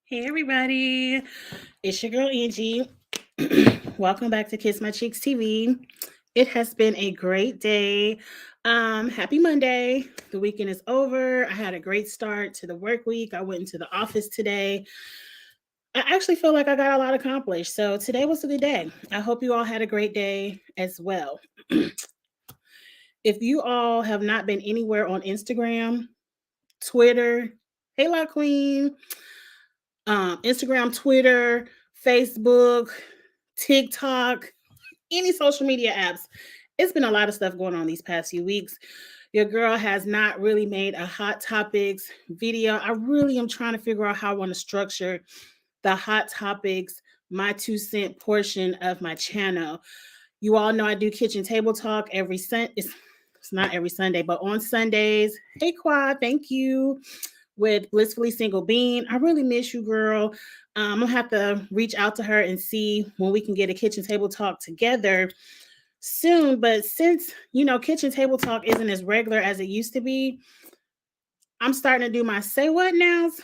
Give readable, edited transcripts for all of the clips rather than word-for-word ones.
Hey everybody, it's your girl Angie. Welcome back to Kiss My Cheeks TV. It has been a great day. Happy Monday. The weekend is over. I had a great start to the work week. I went into the office today. I actually feel like I got a lot accomplished. So today was a good day. I hope you all had a great day as well. If you all have not been anywhere on Instagram, Twitter, hey La Queen, Instagram, Twitter, Facebook, TikTok, any social media apps. It's been a lot of stuff going on these past few weeks. Your girl has not really made a hot topics video. I really am trying to figure out how I want to structure the hot topics, my 2 cent portion of my channel. You all know I do kitchen table talk every Sunday. It's not every Sunday, but on Sundays. Hey Quad, thank you with Blissfully Single Bean. I really miss you, girl. I'm gonna have to reach out to her and see when we can get a kitchen table talk together soon. But since kitchen table talk isn't as regular as it used to be, I'm starting to do my say what nows.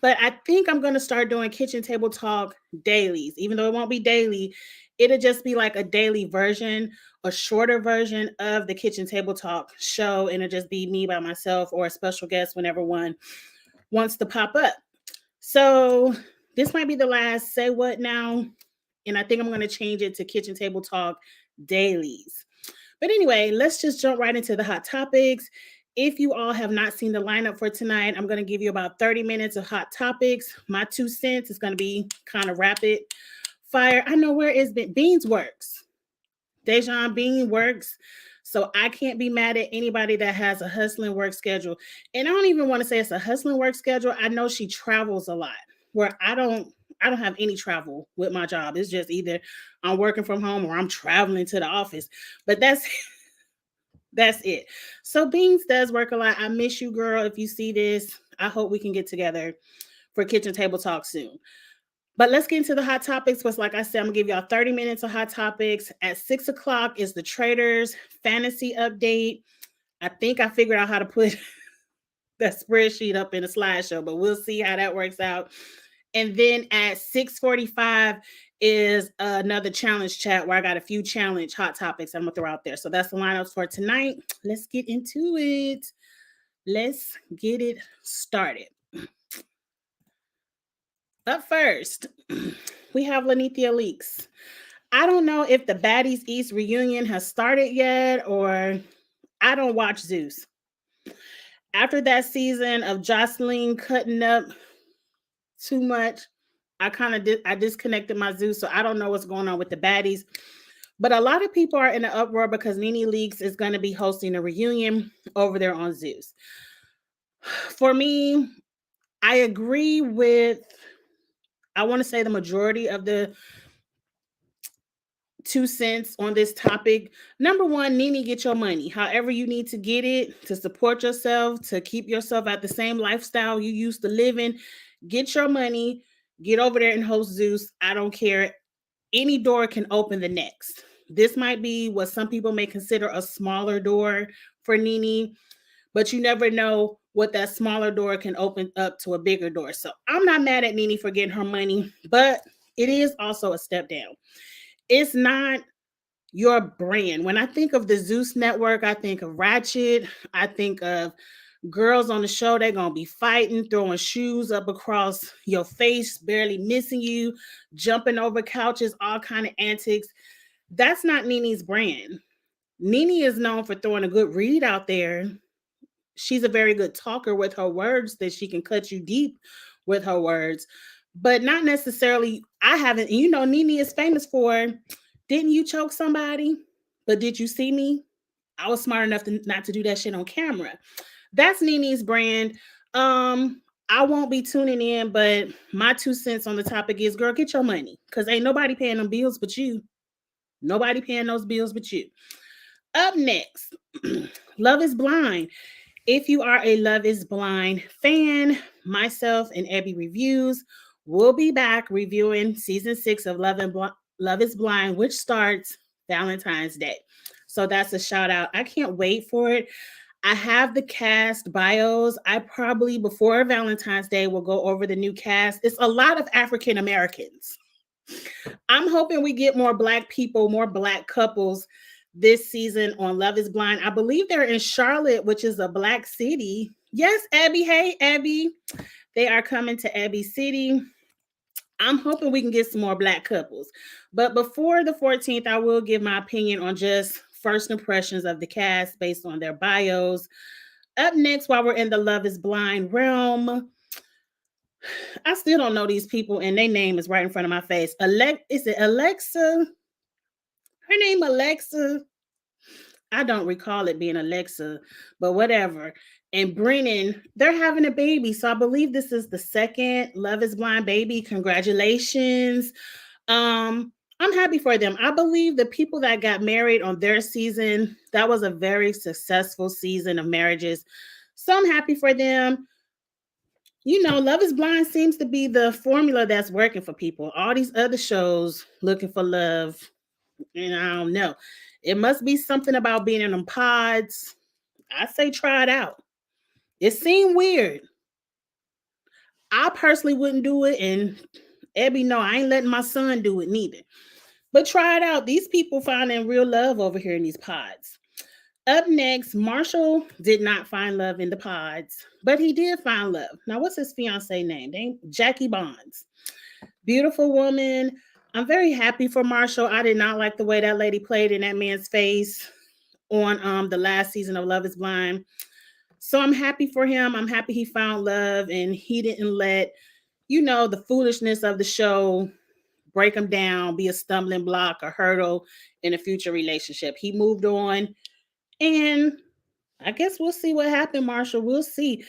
But I think I'm gonna start doing kitchen table talk dailies, even though it won't be daily. It'll just be like a daily version, a shorter version of the kitchen table talk show, and it'll just be me by myself or a special guest whenever one wants to pop up. So this might be the last say what now. And I think I'm going to change it to kitchen table talk dailies. But anyway, let's just jump right into the hot topics. If you all have not seen the lineup for tonight, I'm going to give you about 30 minutes of hot topics. My 2 cents is going to be kind of rapid fire. I know where is Beans works. Dejan Bean works. So I can't be mad at anybody that has a hustling work schedule. And I don't even want to say it's a hustling work schedule. I know she travels a lot where I don't have any travel with my job. It's just either I'm working from home or I'm traveling to the office. But that's it. So Beans does work a lot. I miss you, girl. If you see this, I hope we can get together for kitchen table talk soon. But let's get into the hot topics because, like I said, I'm going to give y'all 30 minutes of hot topics. At 6 o'clock is the Traders Fantasy Update. I think I figured out how to put that spreadsheet up in a slideshow, but we'll see how that works out. And then at 6:45 is another challenge chat where I got a few challenge hot topics I'm going to throw out there. So that's the lineups for tonight. Let's get into it. Let's get it started. Up first, we have Lanithia Leaks. I don't know if the Baddies East reunion has started yet, or I don't watch Zeus. After that season of Jocelyn cutting up too much, I disconnected my Zeus, so I don't know what's going on with the Baddies. But a lot of people are in an uproar because Nene Leakes is going to be hosting a reunion over there on Zeus. For me, I agree with, I want to say the majority of the 2 cents on this topic. Number one, Nene, get your money. However you need to get it to support yourself, to keep yourself at the same lifestyle you used to live in. Get your money. Get over there and host Zeus. I don't care. Any door can open the next. This might be what some people may consider a smaller door for Nene, but you never know what that smaller door can open up to a bigger door. So I'm not mad at Nene for getting her money, but it is also a step down. It's not your brand. When I think of the Zeus Network, I think of Ratchet. I think of girls on the show. They're going to be fighting, throwing shoes up across your face, barely missing you, jumping over couches, all kind of antics. That's not Nene's brand. Nene is known for throwing a good read out there. She's a very good talker with her words, that she can cut you deep with her words, but not necessarily. I haven't, Nene is famous for, didn't you choke somebody? But did you see me? I was smart enough not to do that shit on camera. That's Nene's brand. I won't be tuning in, but my 2 cents on the topic is, girl, get your money. Because ain't nobody paying them bills but you. Nobody paying those bills but you. Up next, Love is Blind. If you are a Love is Blind fan, myself and Abby Reviews will be back reviewing season 6 of Love is Blind, which starts Valentine's Day. So that's a shout out. I can't wait for it. I have the cast bios. I probably before Valentine's Day will go over the new cast. It's a lot of African Americans. I'm hoping we get more Black people, more Black couples this season on Love is Blind. I believe they're in Charlotte, which is a Black city. Yes, Abby. Hey, Abby. They are coming to Abby City. I'm hoping we can get some more Black couples. But before the 14th, I will give my opinion on just first impressions of the cast based on their bios. Up next, while we're in the Love is Blind realm, I still don't know these people, and their name is right in front of my face. Is it Alexa? Her name Alexa. I don't recall it being Alexa, but whatever. And Brennan, they're having a baby. So I believe this is the second Love is Blind baby. Congratulations. I'm happy for them. I believe the people that got married on their season, that was a very successful season of marriages. So I'm happy for them. You know, Love is Blind seems to be the formula that's working for people. All these other shows looking for love, and I don't know. It must be something about being in them pods. I say try it out. It seemed weird. I personally wouldn't do it, and Abby, no, I ain't letting my son do it neither. But try it out. These people finding real love over here in these pods. Up next, Marshall did not find love in the pods, but he did find love. Now, what's his fiance name? Jackie Bonds. Beautiful woman. I'm very happy for Marshall. I did not like the way that lady played in that man's face on the last season of Love is Blind. So I'm happy for him. I'm happy he found love and he didn't let, the foolishness of the show break him down, be a stumbling block, a hurdle in a future relationship. He moved on, and I guess we'll see what happened, Marshall. We'll see.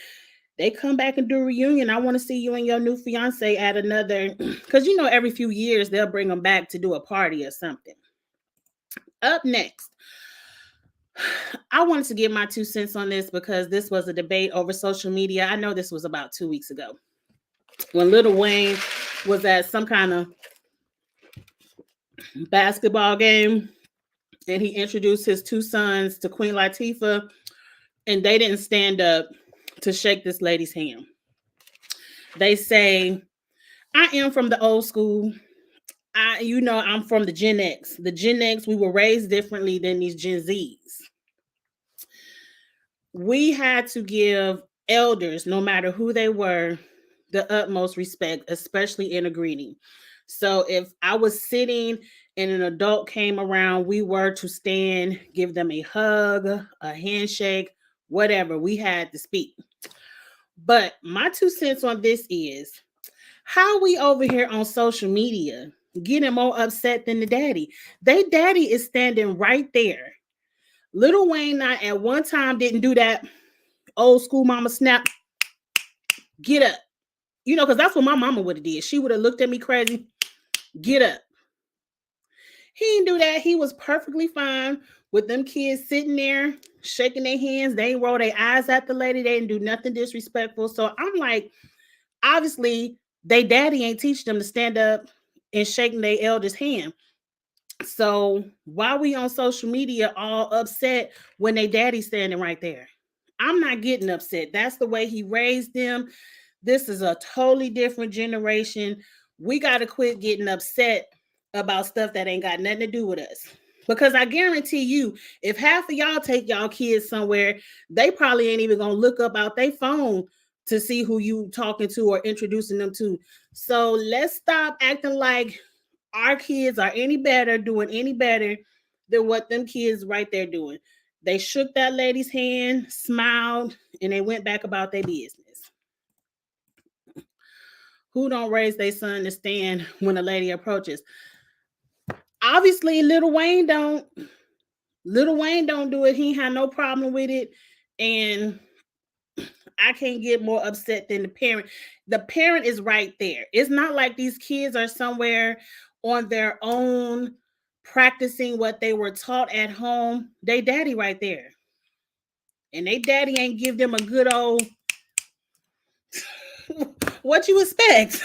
They come back and do a reunion. I want to see you and your new fiance at another, because every few years they'll bring them back to do a party or something. Up next, I wanted to give my 2 cents on this because this was a debate over social media. I know this was about 2 weeks ago when Lil Wayne was at some kind of basketball game and he introduced his 2 sons to Queen Latifah, and they didn't stand up to shake this lady's hand. They say, I am from the old school. I'm from the Gen X. The Gen X, we were raised differently than these Gen Zs. We had to give elders, no matter who they were, the utmost respect, especially in a greeting. So if I was sitting and an adult came around, we were to stand, give them a hug, a handshake, whatever. We had to speak. But my 2 cents on this is, how we over here on social media getting more upset than the daddy? They daddy is standing right there. Lil Wayne not at one time didn't do that old school mama snap, get up. Because that's what my mama would have did. She would have looked at me crazy, get up. He didn't do that. He was perfectly fine with them kids sitting there, shaking their hands. They ain't roll their eyes at the lady. They didn't do nothing disrespectful. So I'm like, obviously, they daddy ain't teach them to stand up and shaking their eldest hand. So why we on social media all upset when they daddy standing right there? I'm not getting upset. That's the way he raised them. This is a totally different generation. We got to quit getting upset about stuff that ain't got nothing to do with us. Because I guarantee you, if half of y'all take y'all kids somewhere, they probably ain't even going to look up out their phone to see who you talking to or introducing them to. So let's stop acting like our kids are any better, doing any better than what them kids right there doing. They shook that lady's hand, smiled, and they went back about their business. Who don't raise their son to stand when a lady approaches? Obviously, Lil Wayne don't. Lil Wayne don't do it. He had no problem with it. And I can't get more upset than the parent. The parent is right there. It's not like these kids are somewhere on their own practicing what they were taught at home. They daddy right there. And they daddy ain't give them a good old what you expect.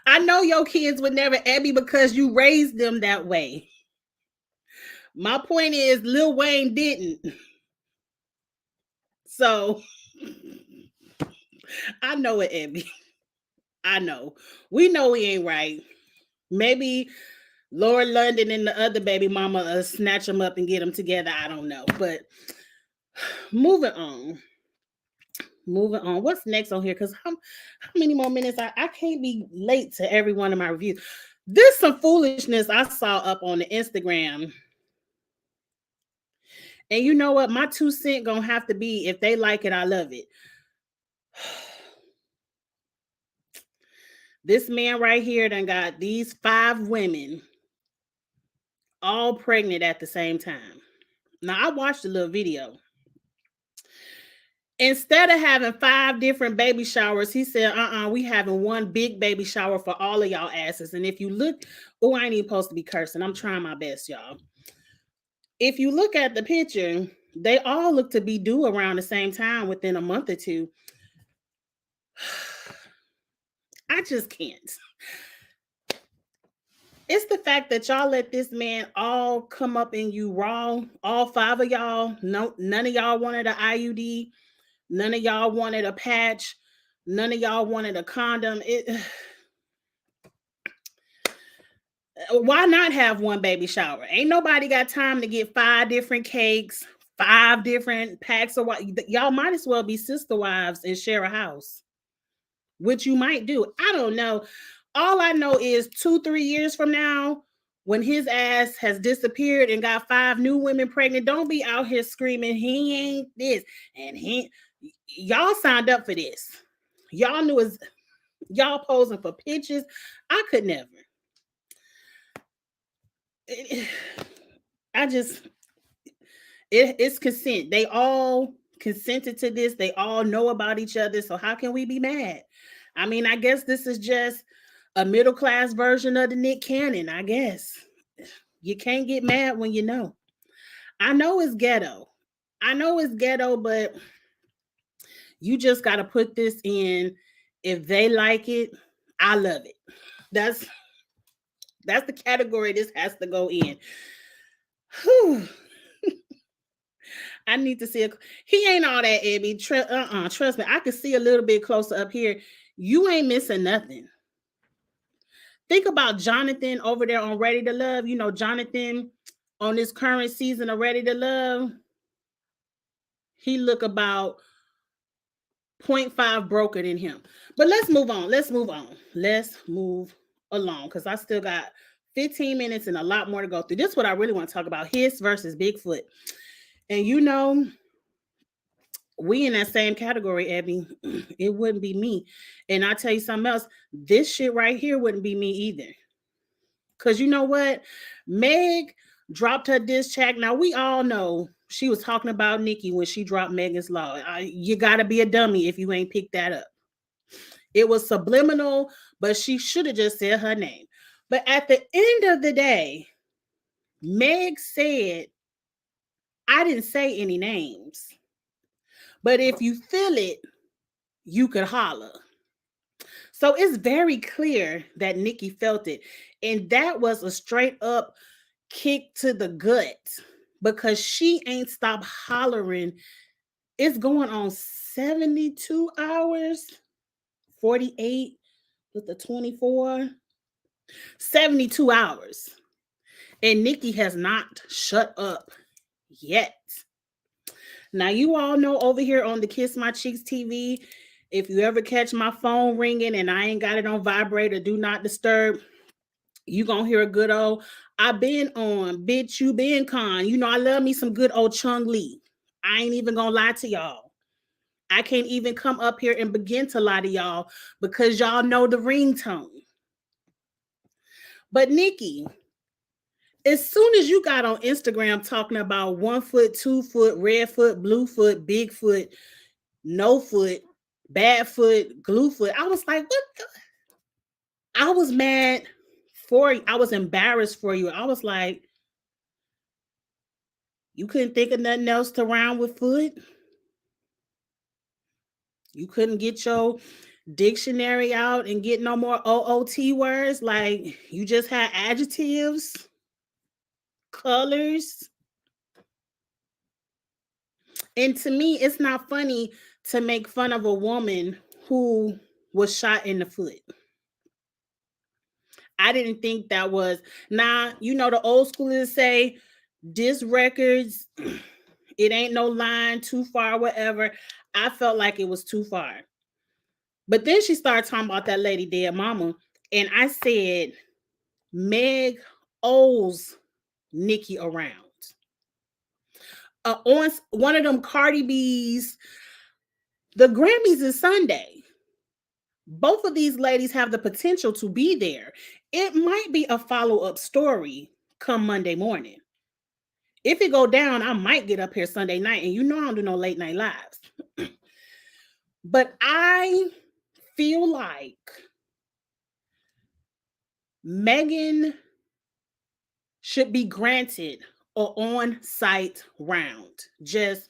I know your kids would never Abby because you raised them that way. My point is, Lil Wayne didn't. So I know it, Abby. I know. We know he ain't right. Maybe Lord London and the other baby mama snatch them up and get them together. I don't know. But moving on. Moving on. What's next on here? Because how many more minutes? I can't be late to every one of my reviews. There's some foolishness I saw up on the Instagram. And you know what? My 2 cents gonna have to be, if they like it, I love it. This man right here done got these 5 women all pregnant at the same time. Now, I watched a little video. Instead of having 5 different baby showers, he said, we having one big baby shower for all of y'all asses. And if you look, I ain't even supposed to be cursing. I'm trying my best, y'all. If you look at the picture, they all look to be due around the same time within a month or two. I just can't. It's the fact that y'all let this man all come up in you raw. All 5 of y'all. No, none of y'all wanted an IUD. None of y'all wanted a patch. None of y'all wanted a condom. Why not have one baby shower? Ain't nobody got time to get 5 different cakes, 5 different packs of what. Y'all might as well be sister wives and share a house, which you might do. I don't know. All I know is 2-3 years from now, when his ass has disappeared and got 5 new women pregnant, don't be out here screaming, he ain't this and y'all signed up for this. Y'all knew it's y'all posing for pictures. I could never. It's consent. They all consented to this. They all know about each other. So how can we be mad? I mean, I guess this is just a middle class version of the Nick Cannon, I guess. You can't get mad when you know. I know it's ghetto. But you just got to put this in. If they like it, I love it. That's the category this has to go in. Whew. I need to see it. He ain't all that, Abby. Trust me. I can see a little bit closer up here. You ain't missing nothing. Think about Jonathan over there on Ready to Love. You know, Jonathan on this current season of Ready to Love, he look about 0.5 broker than him. But let's move on. Let's move along because I still got 15 minutes and a lot more to go through. This is what I really want to talk about. Hiss versus Bigfoot. And you know, we in that same category, Abby. It wouldn't be me. And I'll tell you something else. This shit right here wouldn't be me either. Because you know what? Meg dropped her diss track. Now, we all know she was talking about Nicki when she dropped Megan's Law. You got to be a dummy if you ain't picked that up. It was subliminal, but she should have just said her name. But at the end of the day, Meg said, I didn't say any names. But if you feel it, you could holler. So it's very clear that Nicki felt it. And that was a straight up kick to the gut because she ain't stopped hollering. It's going on 72 hours, 48 with the 24, 72 hours. And Nicki has not shut up yet. Now, you all know over here on the Kiss My Cheeks TV, if you ever catch my phone ringing and I ain't got it on vibrate or do not disturb, you gonna hear a good old, I been on, bitch, you been con. You know, I love me some good old Chung Lee. I ain't even gonna lie to y'all. I can't even come up here and begin to lie to y'all because y'all know the ringtone. But Nicki, as soon as you got on Instagram talking about 1 foot, 2 foot, red foot, blue foot, big foot, no foot, bad foot, glue foot, I was like, what the? I was mad for you. I was embarrassed for you. I was like, you couldn't think of nothing else to rhyme with foot? You couldn't get your dictionary out and get no more OOT words? Like, you just had adjectives, colors, And to me, it's not funny to make fun of a woman who was shot in the foot. I didn't think that was. Now, you know, the old schoolers say disc records, it ain't no line too far, whatever. I felt like it was too far. But then she started talking about that lady dead mama. And I said, Meg owes Nicki around. On one of them Cardi B's, the Grammys is Sunday. Both of these ladies have the potential to be there. It might be a follow-up story come Monday morning. If it go down, I might get up here Sunday night, and you know I don't do no late night lives. But I feel like Megan should be granted an on-site round. Just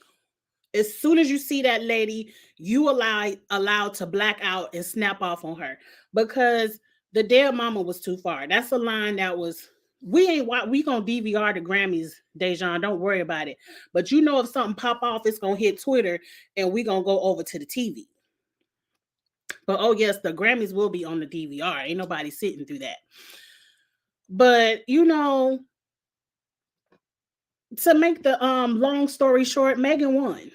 as soon as you see that lady, you allowed to black out and snap off on her, because the dead mama was too far. That's a line that was, we gonna DVR the Grammys, Dejan. Don't worry about it. But you know, if something pop off, it's gonna hit Twitter, and we gonna go over to the TV. But oh yes, the Grammys will be on the DVR. Ain't nobody sitting through that. But you know, to make the long story short, Megan won.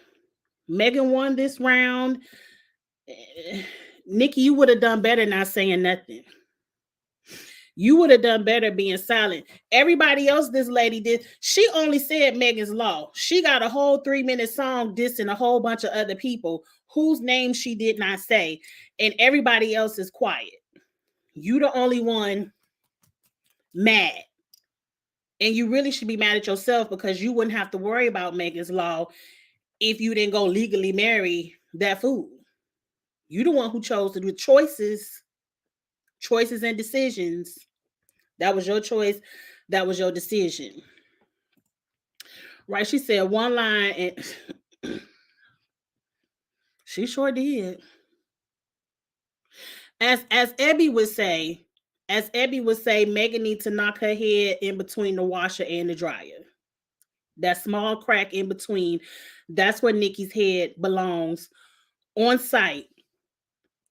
Megan won this round. Nicki, you would have done better not saying nothing. You would have done better being silent. Everybody else this lady did. She only said Megan's Law. She got a whole 3-minute song dissing a whole bunch of other people whose names she did not say. And everybody else is quiet. You the only one mad. And you really should be mad at yourself, because you wouldn't have to worry about Megan's Law if you didn't go legally marry that fool. You the one who chose to do choices and decisions. That was your choice. That was your decision. Right? She said one line, and she sure did. As Ebby would say, Megan needs to knock her head in between the washer and the dryer. That small crack in between, that's where Nicki's head belongs, on site.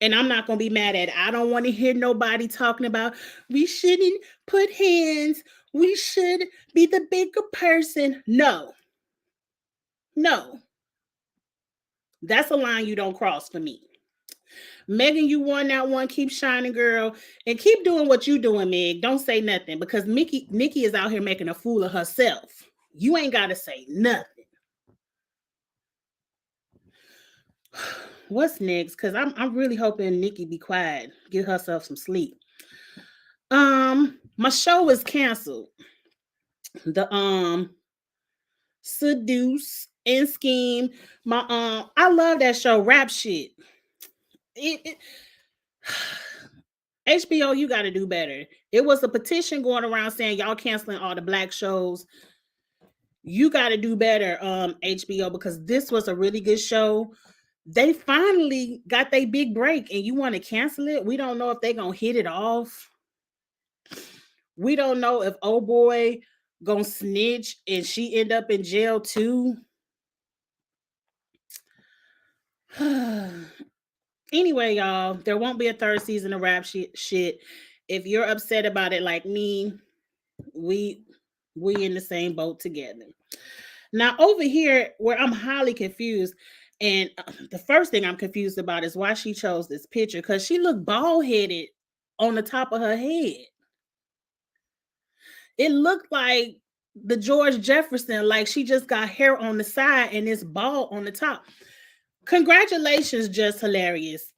And I'm not going to be mad at it. I don't want to hear nobody talking about we shouldn't put hands. We should be the bigger person. No. That's a line you don't cross for me. Megan, you won that one. Keep shining, girl. And keep doing what you doing, Meg. Don't say nothing, because Nicki is out here making a fool of herself. You ain't got to say nothing. What's next? Because I'm really hoping Nicki be quiet, get herself some sleep. My show is canceled. The Seduce and Scheme. I love that show. Rap shit. HBO, you got to do better. It was a petition going around saying y'all canceling all the black shows. You got to do better, HBO, because this was a really good show. They finally got their big break, and you want to cancel it? We don't know if they're going to hit it off. We don't know if old boy going to snitch and she end up in jail too. Anyway, y'all, there won't be a third season of rap shit. If you're upset about it like me, we in the same boat together. Now, over here, where I'm highly confused, and the first thing I'm confused about is why she chose this picture, because she looked bald-headed on the top of her head. It looked like the George Jefferson, like she just got hair on the side and it's bald on the top. Congratulations, Just Hilarious.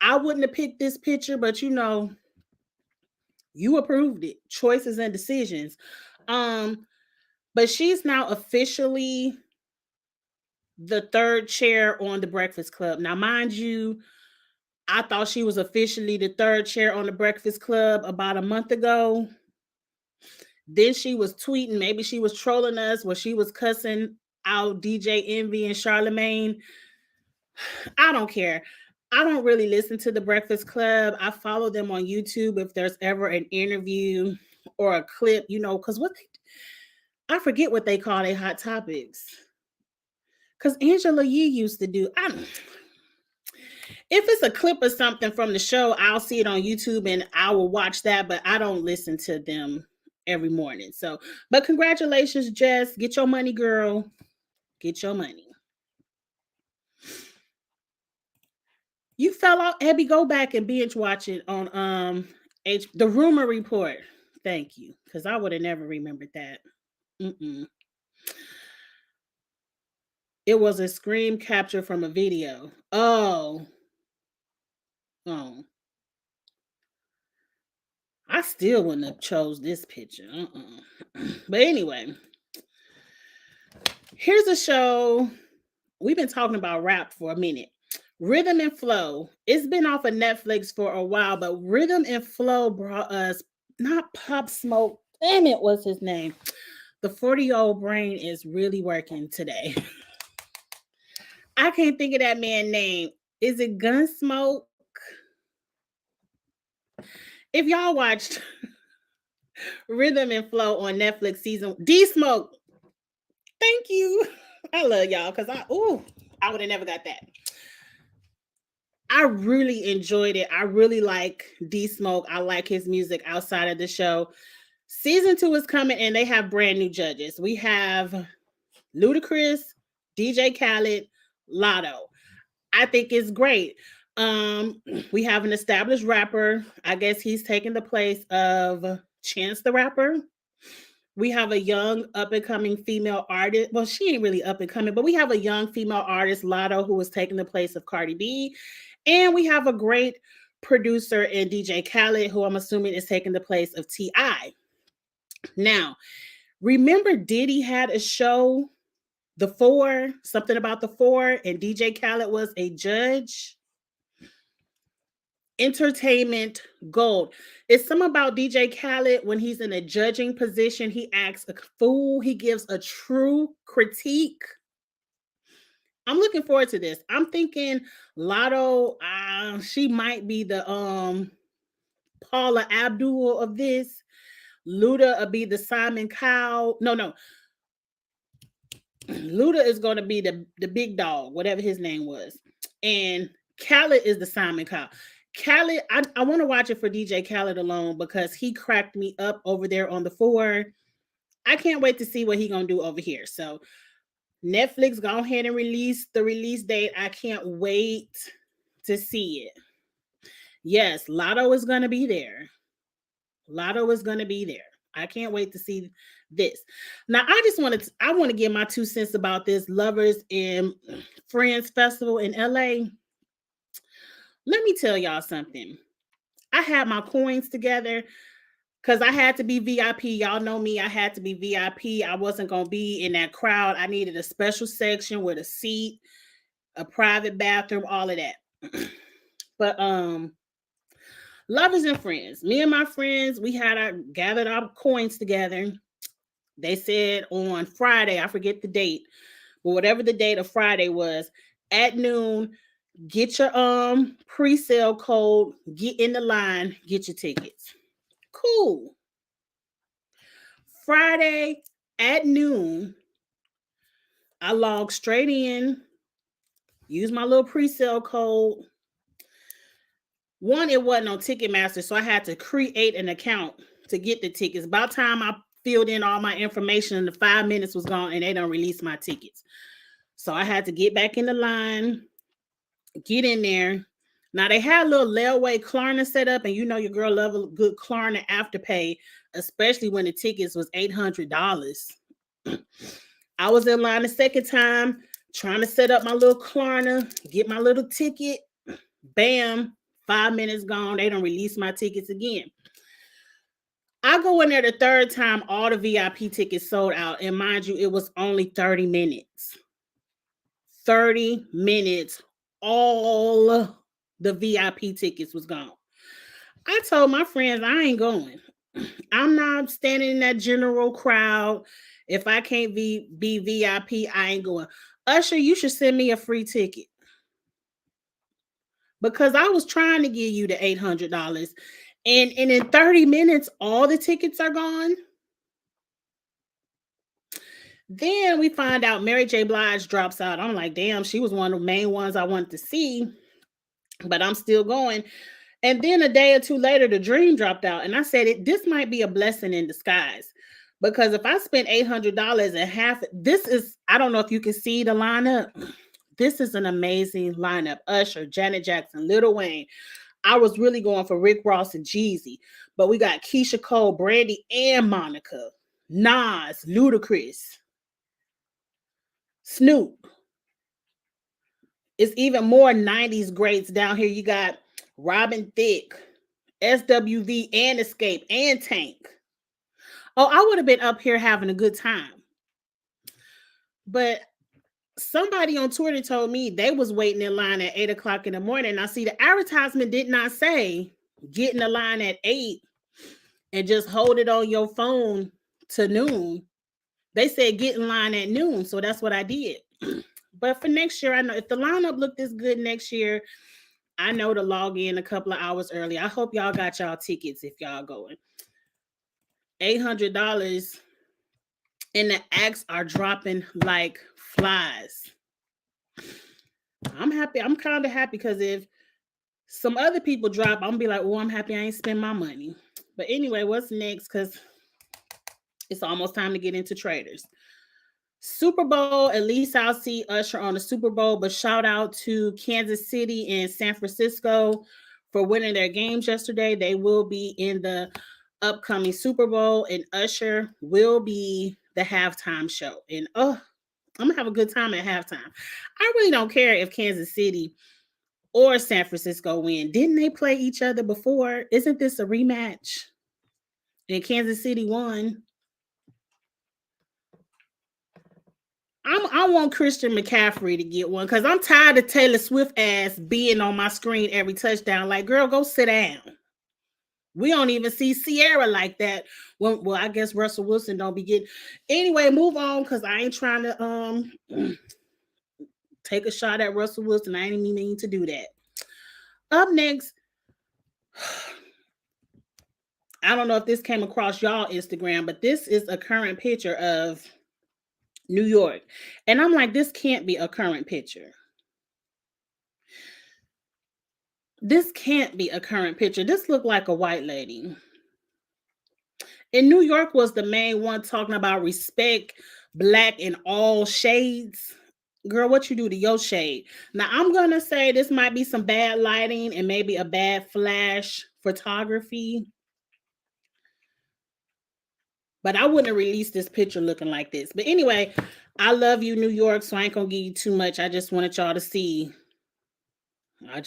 I wouldn't have picked this picture, but you know, you approved it. Choices and decisions. But she's now officially the third chair on the Breakfast Club. Now, mind you, I thought she was officially the third chair on the Breakfast Club about a month ago. Then she was tweeting, maybe she was trolling us, where she was cussing out DJ Envy and Charlemagne. I don't care. I don't really listen to the Breakfast Club. I follow them on YouTube if there's ever an interview or a clip, you know, because I forget what they call their hot topics. Because Angela Yee used to do. If it's a clip or something from the show, I'll see it on YouTube and I will watch that, but I don't listen to them every morning. So, but congratulations, Jess. Get your money, girl. Get your money. You fell out. Abby, go back and binge watch it on The Rumor Report. Thank you. Because I would have never remembered that. It was a screen capture from a video. Oh. I still wouldn't have chose this picture. But anyway, here's a show. We've been talking about rap for a minute. Rhythm and Flow. It's been off of Netflix for a while, but Rhythm and Flow brought us, not Pop Smoke. Damn it, what's his name? The 40-year-old brain is really working today. I can't think of that man's name. Is it Gunsmoke? If y'all watched Rhythm and Flow on Netflix season D-Smoke. Thank you. I love y'all because I would have never got that. I really enjoyed it. I really like D-Smoke. I like his music outside of the show. Season 2 is coming and they have brand new judges. We have Ludacris, DJ Khaled, Lotto. I think it's great. We have an established rapper. I guess he's taking the place of Chance the Rapper. We have a young up-and-coming female artist. Well, she ain't really up-and-coming, but we have a young female artist, Lotto, who is taking the place of Cardi B. And we have a great producer in DJ Khaled, who I'm assuming is taking the place of T.I. Now, remember Diddy had a show, The Four, something about the Four, and DJ Khaled was a judge? Entertainment gold. It's something about DJ Khaled when he's in a judging position. He acts a fool. He gives a true critique. I'm looking forward to this. I'm thinking Lotto, she might be the Paula Abdul of this. Luda will be the Simon Cowell. No. Luda is going to be the big dog, whatever his name was. And Khaled is the Simon Cowell. Khaled, I want to watch it for DJ Khaled alone because he cracked me up over there on The Four. I can't wait to see what he's going to do over here. So Netflix, go ahead and release the release date. I can't wait to see it. Yes, Lotto is going to be there. Lotto is going to be there. I can't wait to see this. Now, I want to give my 2 cents about this Lovers and Friends Festival in LA. Let me tell y'all something. I had my coins together because I had to be VIP. Y'all know me. I had to be VIP. I wasn't going to be in that crowd. I needed a special section with a seat, a private bathroom, all of that. But Lovers and Friends. Me and my friends, we had gathered our coins together. They said on Friday, I forget the date, but whatever the date of Friday was, at noon, get your pre-sale code, get in the line, get your tickets. Cool. Friday at noon, I logged straight in, used my little pre-sale code. One, it wasn't on Ticketmaster, so I had to create an account to get the tickets. About time I filled in all my information, and the 5 minutes was gone, and they don't release my tickets. So I had to get back in the line, get in there. Now they had a little layaway Klarna set up, and you know your girl love a good Klarna afterpay, especially when the tickets was $800. I was in line the second time, trying to set up my little Klarna, get my little ticket. Bam, 5 minutes gone. They don't release my tickets again. I go in there the third time, all the VIP tickets sold out. And mind you, it was only 30 minutes. 30 minutes, all the VIP tickets was gone. I told my friends, I ain't going. I'm not standing in that general crowd. If I can't be VIP, I ain't going. Usher, you should send me a free ticket. Because I was trying to give you the $800. And in 30 minutes, all the tickets are gone. Then we find out Mary J. Blige drops out. I'm like, damn, she was one of the main ones I wanted to see, but I'm still going. And then a day or two later, The Dream dropped out. And I said, this might be a blessing in disguise. Because if I spent $800 and half, this is, I don't know if you can see the lineup. This is an amazing lineup. Usher, Janet Jackson, Lil Wayne. I was really going for Rick Ross and Jeezy. But we got Keisha Cole, Brandy, and Monica. Nas, Ludacris, Snoop. It's even more 90s greats down here. You got Robin Thicke, SWV, and Escape, and Tank. Oh, I would have been up here having a good time. But somebody on Twitter told me they was waiting in line at 8 o'clock in the morning. I see the advertisement did not say get in the line at 8 and just hold it on your phone to noon. They said get in line at noon. So that's what I did. But for next year, I know if the lineup looked this good next year, I know to log in a couple of hours early. I hope y'all got y'all tickets if y'all going. $800 and the acts are dropping like flies. I'm happy. I'm kind of happy because if some other people drop, I'm gonna be like, oh, I'm happy I ain't spend my money. But anyway, what's next? Because it's almost time to get into traders. Super Bowl, at least I'll see Usher on the Super Bowl, but shout out to Kansas City and San Francisco for winning their games yesterday. They will be in the upcoming Super Bowl, and Usher will be the halftime show. And I'm gonna have a good time at halftime. I really don't care if Kansas City or San Francisco win. Didn't they play each other before? Isn't this a rematch? And Kansas City won. I want Christian McCaffrey to get one because I'm tired of Taylor Swift ass being on my screen every touchdown. Like, girl, go sit down. We don't even see Sierra like that. Well, I guess Russell Wilson don't be getting. Anyway, move on because I ain't trying to take a shot at Russell Wilson. I ain't even mean to do that. Up next, I don't know if this came across y'all Instagram, but this is a current picture of New York. And I'm like, this can't be a current picture. This can't be a current picture. This looked like a white lady. And New York was the main one talking about respect black in all shades. Girl, what you do to your shade? Now, I'm going to say this might be some bad lighting and maybe a bad flash photography. But I wouldn't have released this picture looking like this. But anyway, I love you, New York, so I ain't going to give you too much. I just wanted y'all to see. I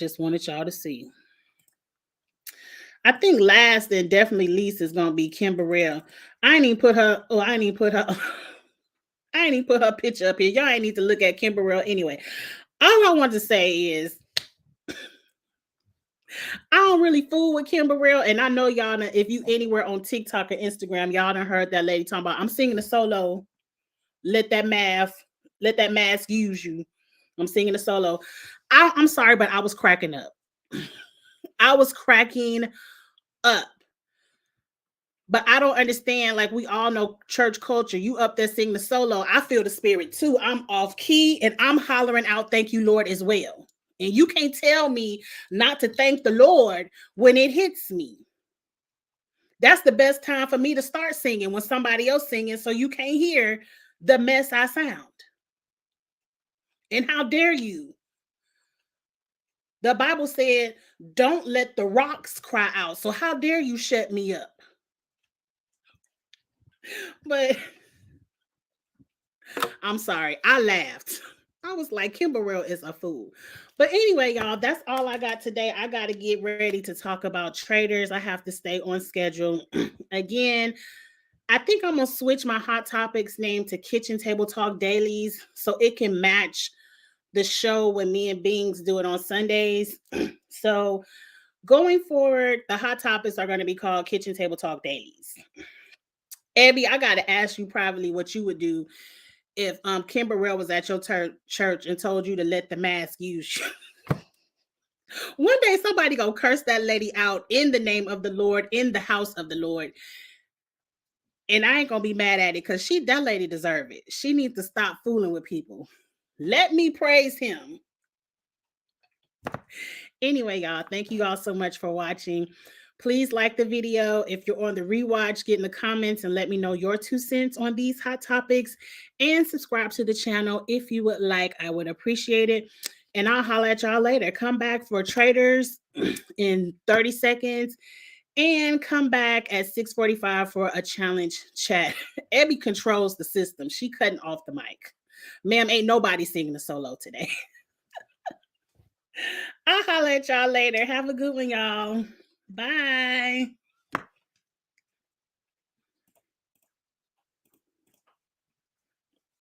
think last and definitely least is going to be Kim Burrell. I ain't even put her picture up here. Y'all ain't need to look at Kim Burrell anyway. All I want to say is I don't really fool with Kim Burrell, and I know y'all, if you anywhere on TikTok or Instagram, y'all done heard that lady talking about, I'm singing a solo. Let that mask use you. I'm singing a solo. I'm sorry, but I was cracking up. I was cracking up. But I don't understand. Like, we all know church culture. You up there singing the solo. I feel the spirit too. I'm off key and I'm hollering out, thank you, Lord, as well. And you can't tell me not to thank the Lord when it hits me. That's the best time for me to start singing when somebody else singing, so you can't hear the mess I sound. And how dare you? The Bible said, don't let the rocks cry out. So how dare you shut me up? But I'm sorry, I laughed. I was like, Kim Burrell is a fool. But anyway, y'all, that's all I got today. I got to get ready to talk about traders. I have to stay on schedule. Again, I think I'm going to switch my Hot Topics name to Kitchen Table Talk Dailies so it can match the show when me and Bings do it on Sundays. So going forward, the Hot Topics are going to be called Kitchen Table Talk Dailies. Abby, I got to ask you privately what you would do if Kim Burrell was at your church and told you to let the mask use you. One day somebody gonna curse that lady out in the name of the Lord, in the house of the Lord. And I ain't gonna be mad at it because that lady deserve it. She needs to stop fooling with people. Let me praise him. Anyway, y'all, thank you all so much for watching. Please like the video. If you're on the rewatch, get in the comments and let me know your 2 cents on these hot topics. And subscribe to the channel if you would like. I would appreciate it. And I'll holler at y'all later. Come back for traders in 30 seconds. And come back at 6:45 for a challenge chat. Abby controls the system. She cutting off the mic. Ma'am, ain't nobody singing a solo today. I'll holler at y'all later. Have a good one, y'all. Bye.